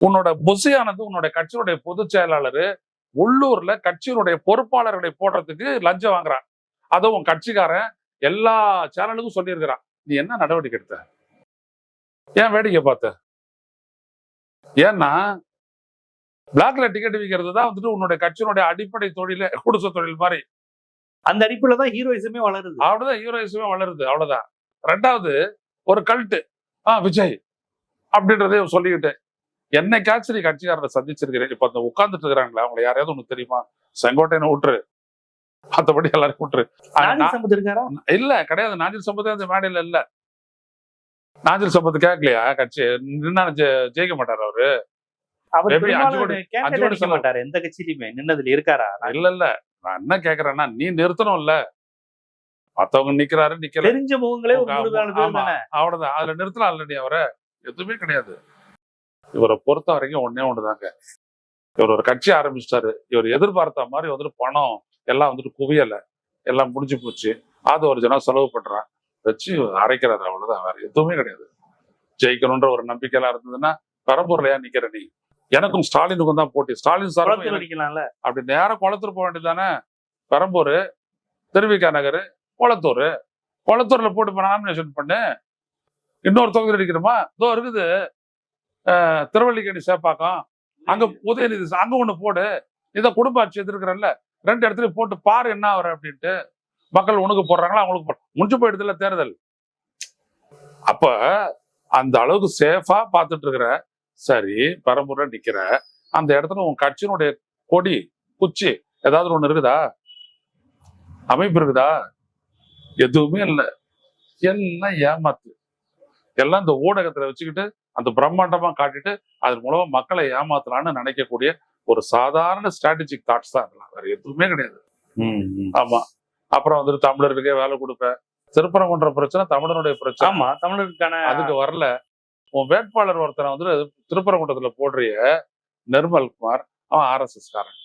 உன்னோட பொசியானது உன்னோட கட்சியினுடைய பொதுச் செயலாளர் உள்ளூர்ல கட்சியினுடைய பொறுப்பாளர்களை போடுறதுக்கு லஞ்சம் வாங்குறான். அதுவும் கட்சிக்காரன் எல்லா சேனலுக்கும் சொல்லியிருக்கிறான். நீ என்ன நடவடிக்கை எடுத்த? ஏன் வேடிக்கை பார்த்த? ஏன்னா பிளாக்ல டிக்கெட் விற்கிறது தான் வந்துட்டு உன்னுடைய கட்சியினுடைய அடிப்படை தொழில, குடிசை தொழில் மாதிரி. அந்த அடிப்புல தான் ஹீரோயிசமே வளருது. அவ்வளவுதான் ஹீரோயிசமே வளருது, அவ்வளவுதான். ரெண்டாவது ஒரு கல்ட்டு, விஜய் அப்படின்றதே சொல்லிக்கிட்டு என்னைக்காச்சும் நீ கட்சிக்காரரை சந்திச்சிருக்கிறேன். இப்ப அந்த உட்கார்ந்துட்டு இருக்கிறாங்களா அவங்களை யாரையாவது உனக்கு தெரியுமா? செங்கோட்டையனை விட்டுரு, மற்றபடி எல்லாரும் விட்டுரு. இல்ல கிடையாது, நாஞ்சில் சம்பத் அந்த மேடையில இல்ல. நாஞ்சில் சம்பத் கேட்கலையா கட்சி நின்னா ஜெயிக்க மாட்டாரு அவரு? எந்த கட்சியிலுமே நின்னதுல இருக்காரா? இல்ல நான் என்ன கேக்குறேன்னா, நீ நிறுத்தணும்ல. மத்தவங்க நிக்கிறாரு நிக்கல, தெரிஞ்ச முகங்களே அவ்வளவுதான். அதுல நிறுத்தலாம் இல்ல நீ அவரை? எதுவுமே கிடையாது. இவரை பொறுத்த வரைக்கும் ஒன்னே ஒண்ணுதாங்க. இவர் ஒரு கட்சி ஆரம்பிச்சிட்டாரு. இவர் எதிர்பார்த்த மாதிரி வந்துட்டு பணம் எல்லாம் வந்துட்டு குவியல, எல்லாம் முடிஞ்சு போச்சு. அது ஒரு ஜனம் செலவு பண்றான், வச்சு அரைக்கிறாரு, அவ்வளவுதான். வேற எதுவுமே கிடையாது. ஜெயிக்கணும்ன்ற ஒரு நம்பிக்கை எல்லாம் இருந்ததுன்னா பெரம்பூர்ல ஏன் நிக்கிற நீ? எனக்கும் ஸ்டாலினுக்கும் தான் போட்டி. ஸ்டாலின் சார் அப்படி நேரம் குளத்தூர் போக வேண்டியதானே? பெரம்பூர், திருவிக நகர், குளத்தூர்ல போட்டு நாமினேஷன் பண்ணு. இன்னொரு தொகுதி அடிக்கணுமா? இதோ இருக்குது திருவல்லிக்கேணி சேப்பாக்கம், அங்க உதயநிதி, அங்க ஒண்ணு போடு. இதை குடும்ப ஆட்சி எதிர்க்கிறல்ல, 2 இடத்துலயும் போட்டு பாரு என்ன ஆகுற அப்படின்ட்டு. மக்கள் உனக்கு போடுறாங்களா அவங்களுக்கு முடிஞ்சு போயிடுதுல தேர்தல். அப்ப அந்த அளவுக்கு சேஃபா பார்த்துட்டு இருக்கிற, சரி பெரம்பூர்ல நிக்கிற, அந்த இடத்துல உன் கட்சியினுடைய கொடி குச்சி ஏதாவது ஒண்ணு இருக்குதா? அமைப்பு இருக்குதா? எதுவுமே இல்லை. எல்லாம் ஏமாத்து. எல்லாம் இந்த ஊடகத்துல வச்சுக்கிட்டு அந்த பிரம்மாண்டமா காட்டிட்டு அதன் மூலமா மக்களை ஏமாத்தலான்னு நினைக்கக்கூடிய ஒரு சாதாரண ஸ்ட்ராட்டஜிக் தாட்ஸ் தான் இருக்கலாம், வேற எதுவுமே கிடையாது. ஆமா. அப்புறம் வந்துட்டு தமிழருக்கே வேலை கொடுப்பேன். திருப்பரங்குன்ற பிரச்சனை தமிழனுடைய பிரச்சனை. ஆமா, தமிழருக்கான அதுக்கு வரல. உன் வேட்பாளர் ஒருத்தனை வந்துட்டு திருப்பரங்குன்றத்துல போடுறிய நிர்மல் குமார், அவன் RSS காரன்.